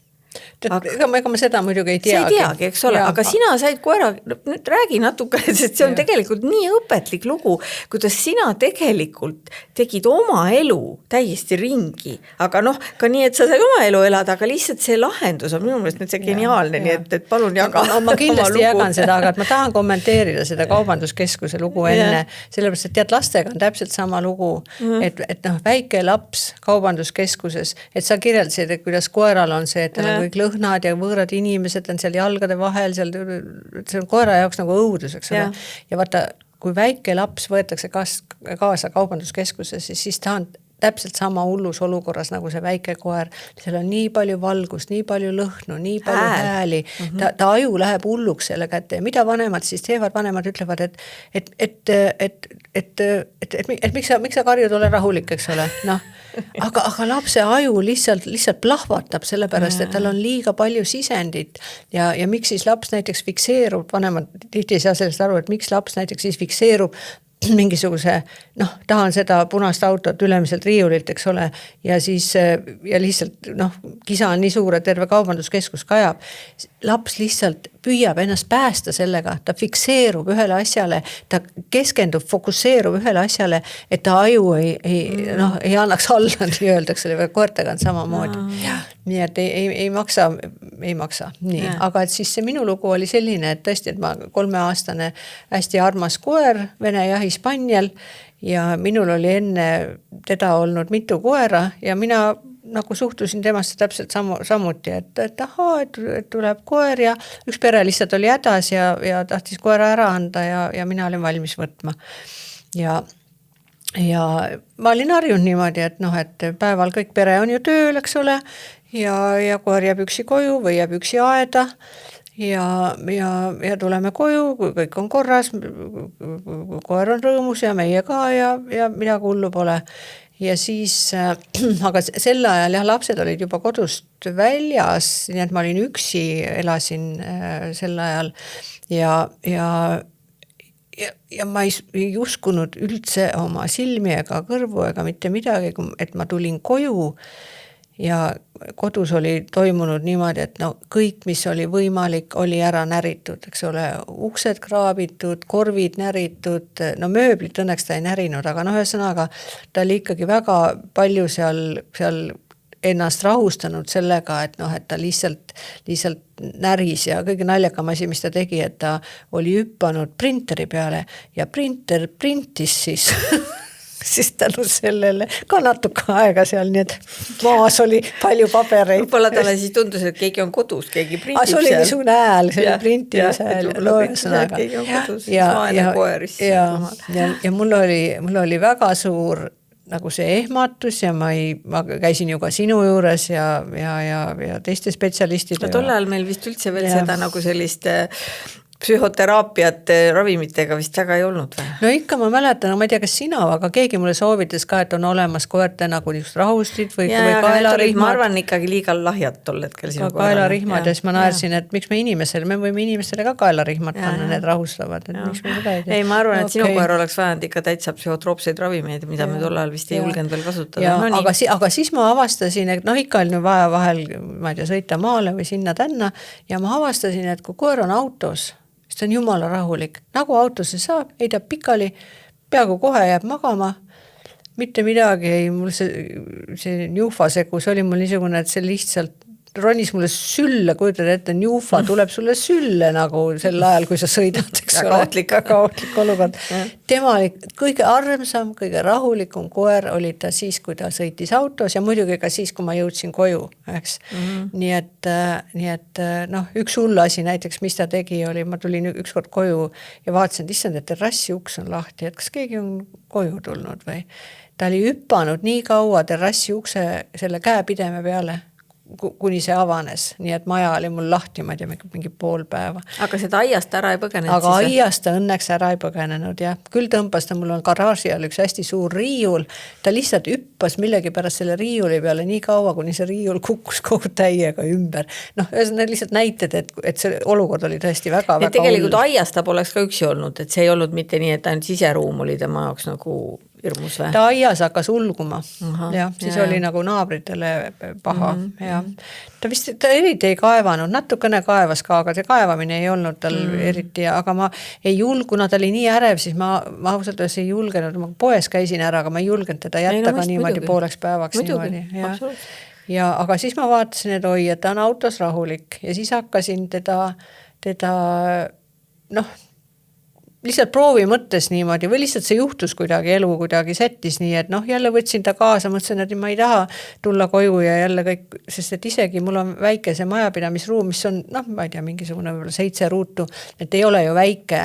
Ega ma seda muidugi ei teagi. Sa ei teagi, eks ole, aga sina said koera, nüüd räägi natuke, sest see on tegelikult nii õpetlik lugu, kuidas sina tegelikult tegid oma elu täiesti ringi, aga ka nii, et sa sai oma elu elada, aga lihtsalt see lahendus on minu meelest nüüd see geniaalne, nii et palun jaga. Ma kindlasti jagan seda, aga ma tahan kommenteerida seda kaubanduskeskuse lugu enne, sellepärast, et lastega on täpselt sama lugu, et väike laps kaubanduskeskuses, et sa kirjeldasid, et kuidas koeral on see, et tal on kõik lõhnad ja võõrad inimesed on seal jalgade vahel, see on koera jaoks nagu õudus, eks ole. Ja vaata, kui väike laps võetakse kaasa kaubanduskeskuses, siis ta on täpselt sama hullus olukorras nagu see väike koer, seal on nii palju valgust, nii palju lõhnu, nii palju hääli, ta aju läheb hulluks selle kätte ja mida vanemad siis teevad, vanemad ütlevad, et miks sa karjud, ole rahulik, eks ole, noh, aga lapse aju lihtsalt plahvatab sellepärast, et tal on liiga palju sisendit ja miks siis laps näiteks fikseerub, vanemad tihti ei saa sellest aru, et miks laps näiteks siis fikseerub mingisuguse, noh, tahan seda punast autot ülemiselt riiulilt, eks ole, ja siis ja lihtsalt, noh, kisa on nii suur, et terve kaubanduskeskus kajab. Laps lihtsalt püüab ennast päästa sellega, ta fikseerub ühele asjale, ta keskendub, fokusseerub ühele asjale, et ta aju ei annaks alla, nii öeldakse, või koertega on samamoodi. Nii et ei maksa. Nii, aga et siis see minu lugu oli selline, et tõesti, et ma 3-aastane hästi armas koer, vene jahispanjal ja minul oli enne teda olnud mitu koera ja mina nagu suhtusin temasse täpselt samuti, et ahaa, et tuleb koer ja üks pere lihtsalt oli hädas ja tahtis koera ära anda ja mina olin valmis võtma. Ja ma olin harjunud niimoodi, et noh, et päeval kõik pere on ju tööl, eks ole, ja koer jääb üksi koju või jääb üksi aeda ja tuleme koju, kui kõik on korras, koer on rõõmus ja meie ka ja midagi hullu pole. Ja siis, aga sel ajal jah, lapsed olid juba kodust väljas, nii et ma olin üksi, elasin sel ajal ja ma ei uskunud üldse oma silmi ega kõrvu ega mitte midagi, et ma tulin koju ja kodus oli toimunud niimoodi, et no kõik, mis oli võimalik, oli ära näritud, eks ole, uksed kraabitud, korvid näritud, no mööblit õnneks ta ei närinud, aga noh, ühesõnaga ta oli ikkagi väga palju seal ennast rahustanud sellega, et noh, et ta lihtsalt näris ja kõige naljakam asi, mis ta tegi, et ta oli hüppanud printeri peale ja printer printis siis tänu sellele ka natuke aega seal, nii et maas oli palju pabereid. Võib-olla talle siis tundus, et keegi on kodus, keegi printib seal. See oli niisugune hääl, see oli printimise hääl. Keegi on kodus, vaene koeris. Ja mul oli väga suur nagu see ehmatus ja ma käisin ju ka sinu juures ja teiste spetsialistide. No tol ajal meil vist üldse veel seda nagu sellist psühhoteraapiat ravimitega vist väga ei olnud või? No ikka ma mäletan, ma ei tea, kas sina, aga keegi mulle soovitas ka, et on olemas koerte nagu niisugust rahustid või kaelarihmad. Ma arvan ikkagi liiga lahjad tol hetkel sinu koerale. Kaelarihmad ja siis ma naersin, et miks me võime inimestele ka kaelarihmad panna, need rahustavad. Ei, ma arvan, et sinu koer oleks vajanud ikka täitsa psühhotroopseid ravimeid, mida me tol ajal vist ei julgenud veel kasutada. Aga siis ma avastasin, et noh, ikka oli vaja vahel, ma ei tea, sõita maale või sinna tänna ja ma avastasin, et kui koer on autos, see on jumala rahulik. Nagu autosse saab, heidab pikali, peaaegu kohe jääb magama, mitte midagi ei, mul see njuufasekus oli mul niisugune, et see lihtsalt ronis mulle sülle, kujutad ette, njuufa tuleb sulle sülle nagu sel ajal, kui sa sõidad, eks ole. Väga ohtlik olukord. Tema oli kõige armsam, kõige rahulikum koer oli ta siis, kui ta sõitis autos ja muidugi ka siis, kui ma jõudsin koju, eks. Nii et noh, üks hull asi näiteks, mis ta tegi, oli, ma tulin ükskord koju ja vaatasin, et issand, et terrassi uks on lahti, et kas keegi on koju tulnud või. Ta oli hüppanud nii kaua terrassi ukse selle käepideme peale, kuni see avanes, nii et maja oli mul lahti, ma ei tea, mingi pool päeva. Aga seda aiast ära ei põgenenud? Aga aiast ta õnneks ära ei põgenenud, jah. Küll tõmbas ta, mul on garaaži all üks hästi suur riiul, ta lihtsalt hüppas millegi pärast selle riiuli peale nii kaua, kuni see riiul kukkus kogu täiega ümber. Noh, need lihtsalt näited, et see olukord oli tõesti väga tegelikult aiast ta poleks ka üksi olnud, et see ei olnud mitte nii, et ainult siseruum oli tema jaoks nagu hirmus või? Ta aias hakkas ulguma, siis oli nagu naabritele paha, Ta eriti ei kaevanud, natukene kaevas ka, aga see kaevamine ei olnud tal eriti, aga ma ei kuna ta oli nii ärev, siis ma ausalt öeldes ei julgenud, ma poes käisin ära, aga ma ei julgenud teda jätta ka niimoodi pooleks päevaks. Ja, aga siis ma vaatasin, et oi, et ta on autos rahulik ja siis hakkasin teda noh, lihtsalt proovi mõttes niimoodi või lihtsalt see juhtus kuidagi, elu kuidagi sättis nii, et jälle võtsin ta kaasa, mõtlesin, et ma ei taha tulla koju ja jälle kõik, sest et isegi mul on väike see majapidamisruum, mis on, ma ei tea, mingisugune võib-olla 7 ruutu, et ei ole ju väike,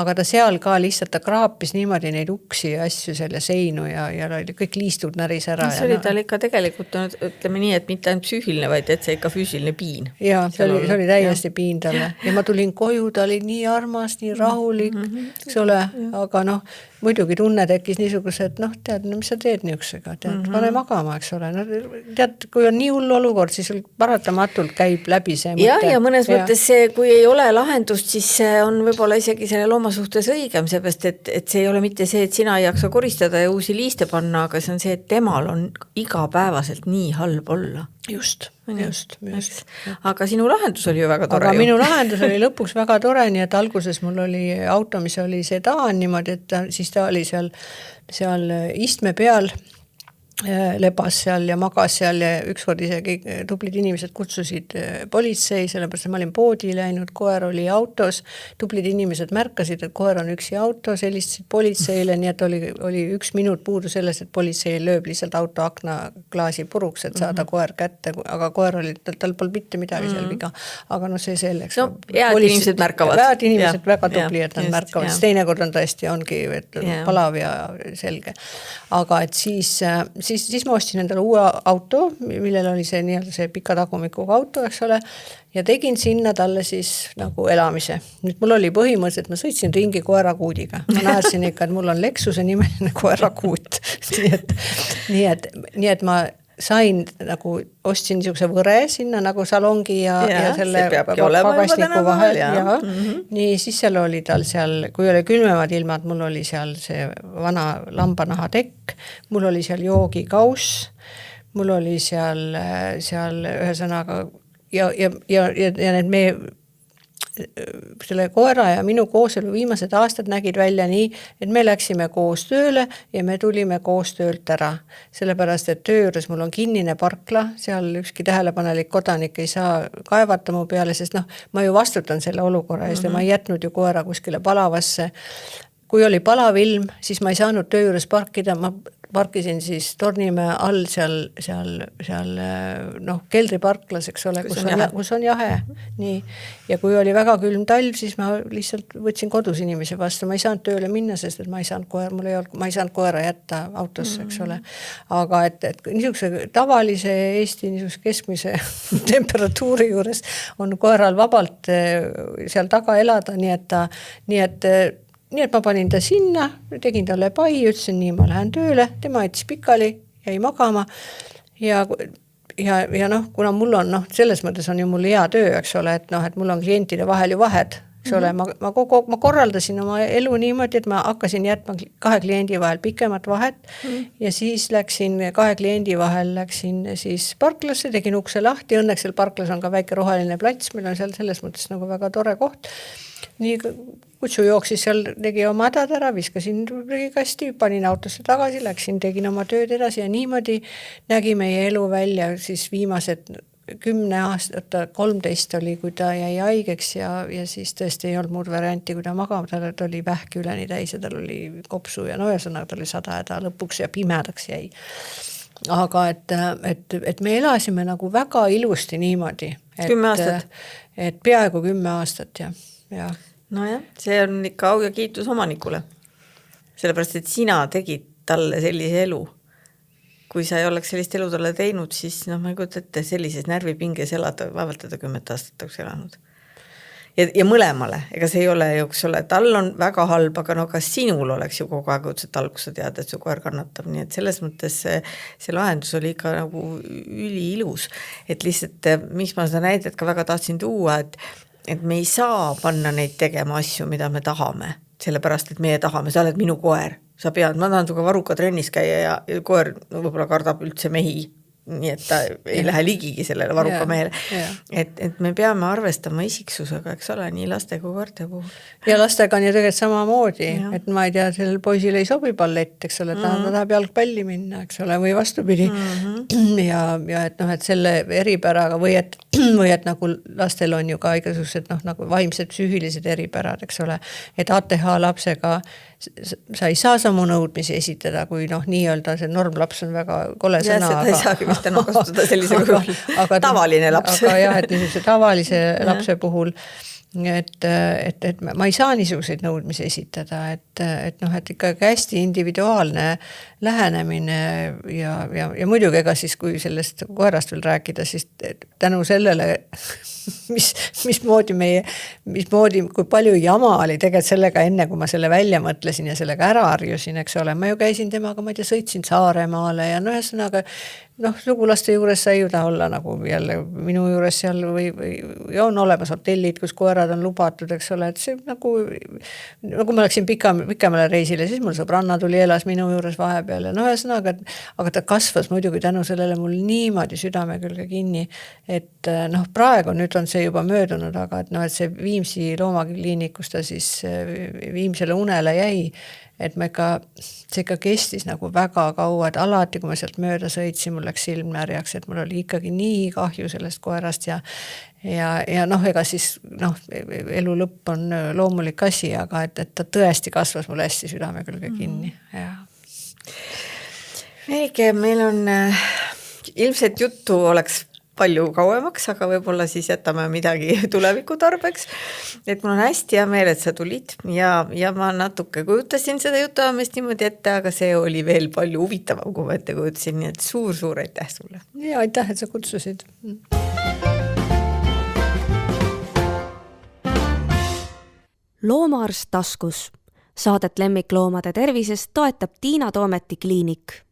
aga ta seal ka lihtsalt ta kraapis niimoodi neid uksi ja asju selle seinu ja kõik liistud näris ära. See oli tal ikka tegelikult, ütleme nii, et mitte ainult psüühiline, vaid et see ikka füüsiline piin. Ja, see oli täiesti piin talle. Ja ma tulin koju, ta oli nii armas, nii rahulik, eks ole, aga muidugi tunne tekkis niisuguse, et tead, mis sa teed niisugusega, tead, pane magama, eks ole. Tead, kui on nii hull olukord, siis paratamatult käib läbi see mõte. Ja mõnes mõttes see, kui ei ole lahendust, siis see on võib-olla isegi selle looma suhtes õigem, seepärast, et see ei ole mitte see, et sina ei jaksa koristada ja uusi liiste panna, aga see on see, et temal on igapäevaselt nii halb olla. Just. Aga sinu lahendus oli ju väga tore. Aga minu lahendus oli lõpuks väga tore, nii et alguses mul oli auto, mis oli sedaan niimoodi, et siis ta oli seal istme peal, lebas seal ja magas seal ja ükskord isegi tublid inimesed kutsusid politsei, sellepärast ma olin poodi läinud, koer oli autos, tublid inimesed märkasid, et koer on üksi autos, helistasid politseile, nii et oli 1 minut puudu sellest, et politsei lööb lihtsalt auto akna klaasi puruks, et saada koer kätte, aga koer oli, tal polnud mitte midagi seal viga, aga see selleks. Head inimesed märkavad. Head inimesed väga tubli, et nad märkavad, sest teinekord on tõesti, ongi palav ja selge. Aga et siis ma ostsin endale uue auto, millel oli see nii-öelda see pika tagumikuga auto, eks ole, ja tegin sinna talle siis nagu elamise. Nüüd mul oli põhimõtteliselt, ma sõitsin ringi koerakuudiga. Ma näersin ikka, et mul on Lexuse nimeline koerakuut. nii et ma sain nagu, ostsin niisuguse võre sinna nagu salongi ja selle pagastiku vahel. Nii, siis seal oli tal seal, kui oli külmemad ilmad, mul oli seal see vana lambanahatekk, mul oli seal joogikauss, mul oli seal ühesõnaga ja need meie selle koera ja minu kooselu viimased aastad nägid välja nii, et me läksime koos tööle ja me tulime koos töölt ära. Sellepärast, et töö juures mul on kinnine parkla, seal ükski tähelepanelik kodanik ei saa kaevata mu peale, sest ma ju vastutan selle olukorra eest ja ma ei jätnud ju koera kuskile palavasse. Kui oli palav ilm, siis ma ei saanud töö juures parkida, ma parkisin siis Tornimäe all seal keldriparklas, eks ole, kus on jahe. Nii. Ja kui oli väga külm talv, siis ma lihtsalt võtsin kodus inimesi vastu. Ma ei saanud tööle minna, sest et ma ei saanud koera jätta autosse, eks ole. Aga et niisuguse tavalise Eesti niisuguse keskmise temperatuuri juures on koeral vabalt seal taga elada, nii et ma panin ta sinna, tegin talle pai, ütlesin nii, ma lähen tööle, tema jättis pikali, jäi magama ja kuna mul on, selles mõttes on ju mul hea töö, eks ole, et mul on klientide vahel ju vahed, eks ole, ma korraldasin oma elu niimoodi, et ma hakkasin jätma 2 kliendi vahel pikemat vahet ja siis läksin 2 kliendi vahel siis parklasse, tegin ukse lahti, õnneks seal parklas on ka väike roheline plats, meil on seal selles mõttes nagu väga tore koht. Nii kutsu jooksis seal, tegi oma hädad ära, viskasin prügikasti, panin autosse tagasi, läksin, tegin oma tööd edasi ja niimoodi nägi meie elu välja siis viimased 10 aastat, 13 oli, kui ta jäi haigeks ja siis tõesti ei olnud muud varianti, kui ta magama, ta oli vähk üleni täis ja tal oli kopsu ja ühesõnaga ta oli 100 häda lõpuks ja pimedaks jäi. Aga et me elasime nagu väga ilusti niimoodi. 10 aastat? Et peaaegu 10 aastat ja. Nojah, see on ikka au ja kiitus omanikule. Sellepärast, et sina tegid talle sellise elu. Kui sa ei oleks sellist elu talle teinud, siis ma ei kujuta ette sellises närvipinges elada, vaevalt teda 10 aastat oleks elanud. Ja mõlemale, ega see ei ole ju, eks ole, tal on väga halb, aga ka sinul oleks ju kogu aeg õudselt halb, kui sa tead, et su koer kannatab, nii et selles mõttes see lahendus oli ikka nagu üliilus, et lihtsalt, mis ma seda näidet ka väga tahtsin tuua, et me ei saa panna neid tegema asju, mida me tahame, sellepärast, et meie tahame, sa oled minu koer, sa pead, ma tahan tuga varuka trennis käia ja koer võib-olla kardab üldse mehi, nii et ta ei lähe ligigi sellele varuka mehele. Et me peame arvestama isiksusega, eks ole, nii laste kui koerte puhul. Ja lastega on ju tegelikult samamoodi, et ma ei tea, sellel poisil ei sobi ballett, eks ole, ta tahab jalgpalli minna, eks ole, või vastupidi. Ja et noh, et selle eripäraga või et nagu lastel on ju ka igasugused nagu vaimsed psüühilised eripärad, eks ole, et ATH lapsega sa ei saa samu nõudmisi esitada, kui nii-öelda see normlaps on väga kole sõna. Seda ei saagi vist enam kasutada sellise puhul. Tavaline laps. Aga jah, et niisuguse tavalise lapse puhul, et ma ei saa niisuguseid nõudmisi esitada, et ikkagi hästi individuaalne lähenemine ja muidugi ega siis, kui sellest koerast veel rääkida, siis tänu sellele, mismoodi, kui palju jama oli tegelikult sellega enne, kui ma selle välja mõtlesin ja sellega ära harjusin, eks ole, ma ju käisin temaga, ma ei tea, sõitsin Saaremaale ja ühesõnaga, sugulaste juures sai ju ta olla nagu jälle minu juures seal või on olemas hotellid, kus koerad on lubatud, eks ole, et see nagu ma läksin pikemale reisile, siis mul sõbranna tuli, elas minu juures vahepeal ja ühesõnaga, aga ta kasvas muidugi tänu sellele mul niimoodi südame külge kinni, et praegu nüüd on see juba möödunud, aga et see Viimsi loomakliinik, kus ta siis viimsele unele jäi, et see ikka kestis nagu väga kaua, et alati, kui ma sealt mööda sõitsin, mul läks silm närjaks, et mul oli ikkagi nii kahju sellest koerast ja ega siis elu lõpp on loomulik asi, aga et ta tõesti kasvas mul hästi südame külge kinni. Meelike, meil on ilmselt juttu oleks palju kauemaks, aga võib-olla siis jätame midagi tuleviku tarbeks. Et mul on hästi hea meel, et sa tulid ja ma natuke kujutasin seda jutuamist niimoodi ette, aga see oli veel palju huvitavam, kui ma ette kujutasin, nii et suur aitäh sulle. Ja aitäh, et sa kutsusid. Loomaarst taskus. Saadet lemmikloomade tervisest toetab Tiina Toometi kliinik.